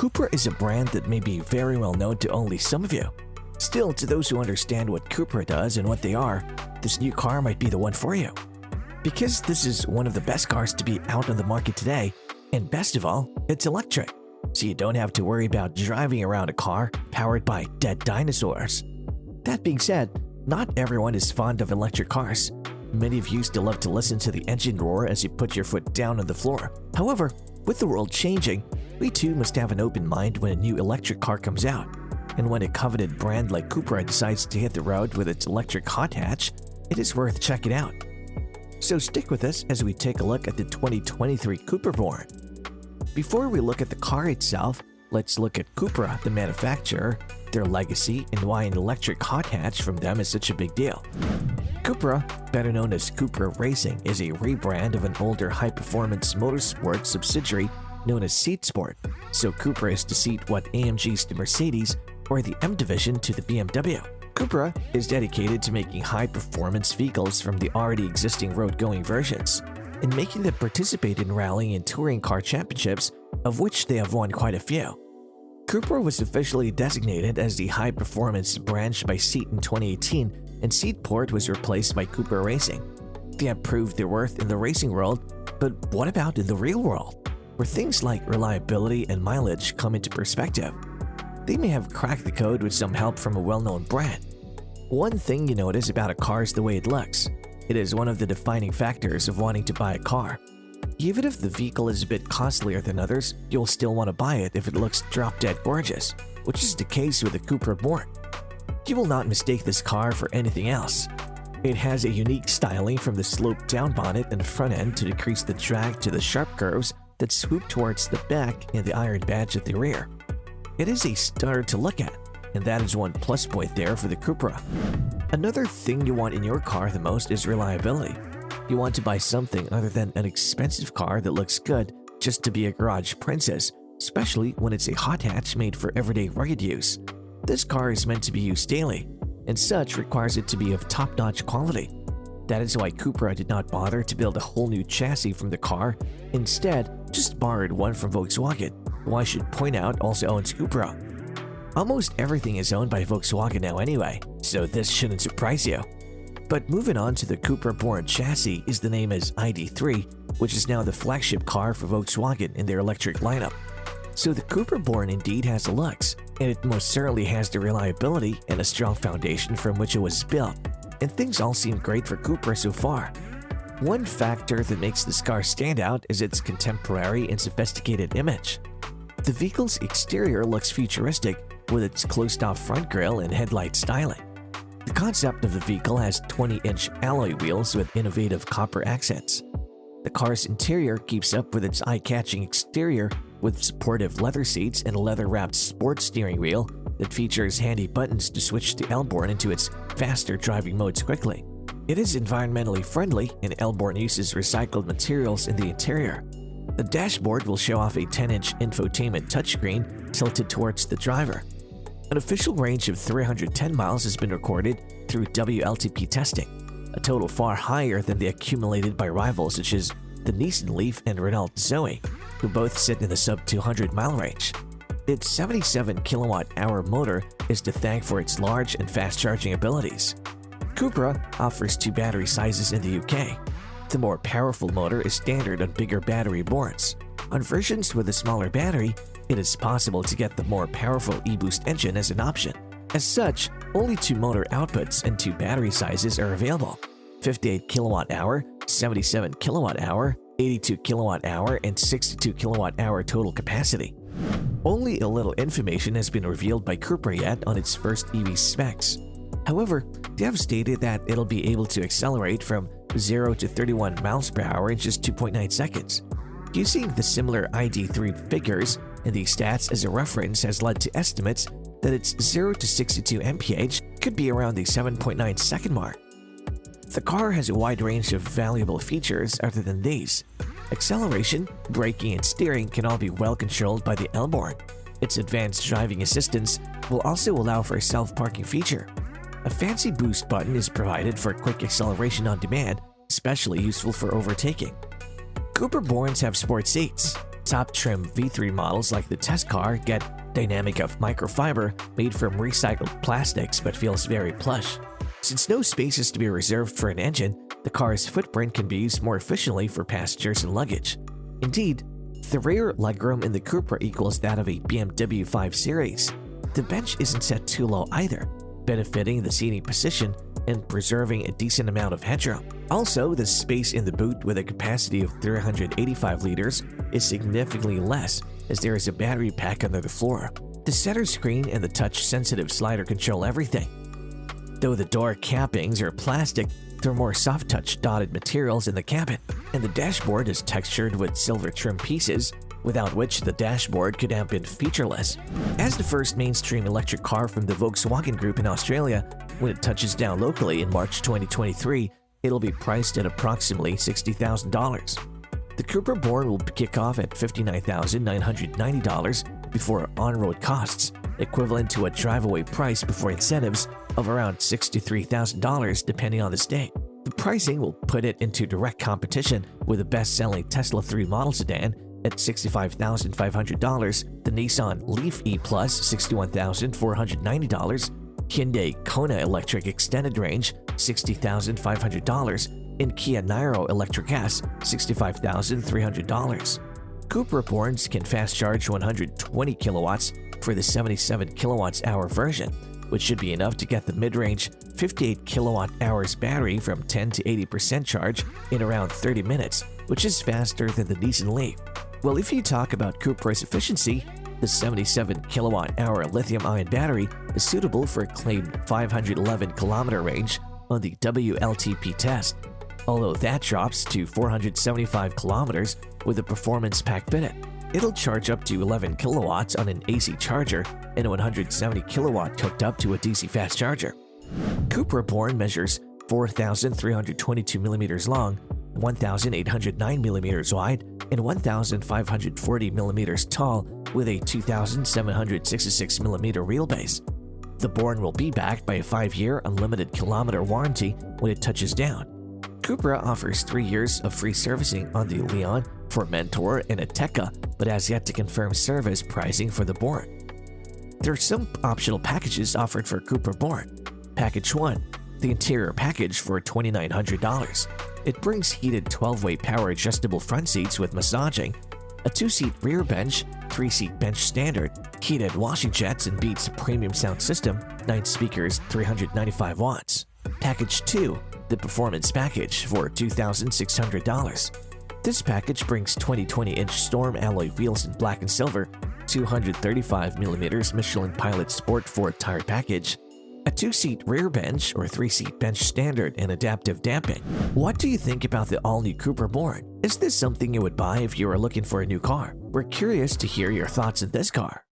Cupra is a brand that may be very well known to only some of you. Still, to those who understand what Cupra does and what they are, this new car might be the one for you. Because this is one of the best cars to be out on the market today, and best of all, it's electric, so you don't have to worry about driving around a car powered by dead dinosaurs. That being said, not everyone is fond of electric cars. Many of you still love to listen to the engine roar as you put your foot down on the floor. However, with the world changing, we too must have an open mind when a new electric car comes out. And when a coveted brand like Cupra decides to hit the road with its electric hot hatch, it is worth checking out. So stick with us as we take a look at the 2023 Cupra Born. Before we look at the car itself, let's look at Cupra, the manufacturer, their legacy, and why an electric hot hatch from them is such a big deal. Cupra, better known as Cupra Racing, is a rebrand of an older high-performance motorsport subsidiary known as 𝗏sport. So Cupra is to seat what AMG's to Mercedes or the M division to the BMW. Cupra is dedicated to making high-performance vehicles from the already existing road-going versions and making them participate in rallying and touring car championships, of which they have won quite a few. Cupra was officially designated as the high-performance branch by 𝗏 in 2018, and 𝗏sport was replaced by Cupra Racing. They have proved their worth in the racing world, but what about in the real world, where things like reliability and mileage come into perspective? They may have cracked the code with some help from a well-known brand. One thing you notice about a car is the way it looks. It is one of the defining factors of wanting to buy a car. Even if the vehicle is a bit costlier than others, you'll still want to buy it if it looks drop-dead gorgeous, which is the case with the Cupra Born. You will not mistake this car for anything else. It has a unique styling from the sloped-down bonnet and front end to decrease the drag to the sharp curves that swoop towards the back and the iron badge at the rear. It is a stunner to look at, and that is one plus point there for the Cupra. Another thing you want in your car the most is reliability. You want to buy something other than an expensive car that looks good just to be a garage princess, especially when it's a hot hatch made for everyday rugged use. This car is meant to be used daily, and such requires it to be of top-notch quality. That is why Cupra did not bother to build a whole new chassis from the car, instead just borrowed one from Volkswagen, who I should point out also owns Cupra. Almost everything is owned by Volkswagen now anyway, so this shouldn't surprise you. But moving on to the Cupra Born chassis is the name is ID.3, which is now the flagship car for Volkswagen in their electric lineup. So the Cupra Born indeed has the looks, and it most certainly has the reliability and a strong foundation from which it was built, and things all seem great for Cupra so far. One factor that makes this car stand out is its contemporary and sophisticated image. The vehicle's exterior looks futuristic with its closed-off front grille and headlight styling. The concept of the vehicle has 20-inch alloy wheels with innovative copper accents. The car's interior keeps up with its eye-catching exterior with supportive leather seats and a leather-wrapped sports steering wheel that features handy buttons to switch the 𝗏𝘆𝑉 into its faster driving modes quickly. It is environmentally friendly, and 𝗏𝘆𝑉 uses recycled materials in the interior. The dashboard will show off a 10-inch infotainment touchscreen tilted towards the driver. An official range of 310 miles has been recorded through WLTP testing, a total far higher than the accumulated by rivals such as the Nissan Leaf and Renault Zoe, who both sit in the sub-200 mile range. Its 77 kilowatt-hour motor is to thank for its large and fast-charging abilities. Cupra offers two battery sizes in the UK. The more powerful motor is standard on bigger battery boards. On versions with a smaller battery, it is possible to get the more powerful e-boost engine as an option. As such, only two motor outputs and two battery sizes are available: 58 kilowatt-hour, 77 kilowatt-hour, 82 kilowatt-hour, and 62 kilowatt-hour total capacity. Only a little information has been revealed by Cupra yet on its first EV specs. However, they have stated that it'll be able to accelerate from 0 to 31 miles per hour in just 2.9 seconds. Using the similar ID.3 figures and these stats as a reference has led to estimates that its 0 to 62 mph could be around the 7.9 second mark. The car has a wide range of valuable features other than these. Acceleration, braking, and steering can all be well controlled by the 𝗏𝘆𝑉. Its advanced driving assistance will also allow for a self-parking feature. A fancy boost button is provided for quick acceleration on demand, especially useful for overtaking. Cupra Borns have sport seats. top trim V3 models like the test car get dynamic of microfiber made from recycled plastics but feels very plush. Since no space is to be reserved for an engine, the car's footprint can be used more efficiently for passengers and luggage. Indeed, the rear legroom in the Cupra equals that of a BMW 5 Series. The bench isn't set too low either, benefiting the seating position and preserving a decent amount of headroom. Also, the space in the boot with a capacity of 385 liters is significantly less, as there is a battery pack under the floor. The center screen and the touch-sensitive slider control everything. Though the door cappings are plastic, there are more soft-touch dotted materials in the cabin, and the dashboard is textured with silver trim pieces, without which the dashboard could have been featureless. As the first mainstream electric car from the Volkswagen Group in Australia, when it touches down locally in March 2023, it'll be priced at approximately $60,000. The Cupra Born will kick off at $59,990 before on-road costs, equivalent to a drive-away price before incentives of around $63,000 depending on the state. The pricing will put it into direct competition with the best-selling Tesla 3 model sedan at $65,500, the Nissan Leaf E Plus $61,490, Hyundai Kona Electric Extended Range $60,500, and Kia Niro Electric S $65,300. Cupra Borns can fast charge 120 kilowatts for the 77 kilowatt-hour version, which should be enough to get the mid-range 58 kilowatt-hours battery from 10 to 80% charge in around 30 minutes, which is faster than the Nissan Leaf. Well, if you talk about Cupra's efficiency, the 77 kilowatt-hour lithium-ion battery is suitable for a claimed 511-kilometer range on the WLTP test, although that drops to 475 kilometers with a performance pack fitted. It'll charge up to 11 kilowatts on an AC charger and 170 kilowatt hooked up to a DC fast charger. Cupra Born measures 4,322 millimeters long, 1,809 millimeters wide, and 1,540 millimeters tall with a 2,766 millimeter wheelbase. The Born will be backed by a 5-year unlimited kilometer warranty when it touches down. Cupra offers 3 years of free servicing on the Leon, Formentor, and Ateca, but has yet to confirm service pricing for the Born. There are some optional packages offered for Cupra Born. Package 1, the interior package for $2,900. It brings heated 12-way power adjustable front seats with massaging, a 2-seat rear bench, 3-seat bench standard, heated washing jets, and Beats premium sound system, 9 speakers, 395 watts. Package 2, the performance package for $2,600. This package brings 2020-inch Storm alloy wheels in black and silver, 235mm Michelin Pilot Sport 4 tire package, a 2-seat rear bench or 3-seat bench standard, and adaptive damping. What do you think about the all-new Cupra Born? Is this something you would buy if you are looking for a new car? We're curious to hear your thoughts on this car.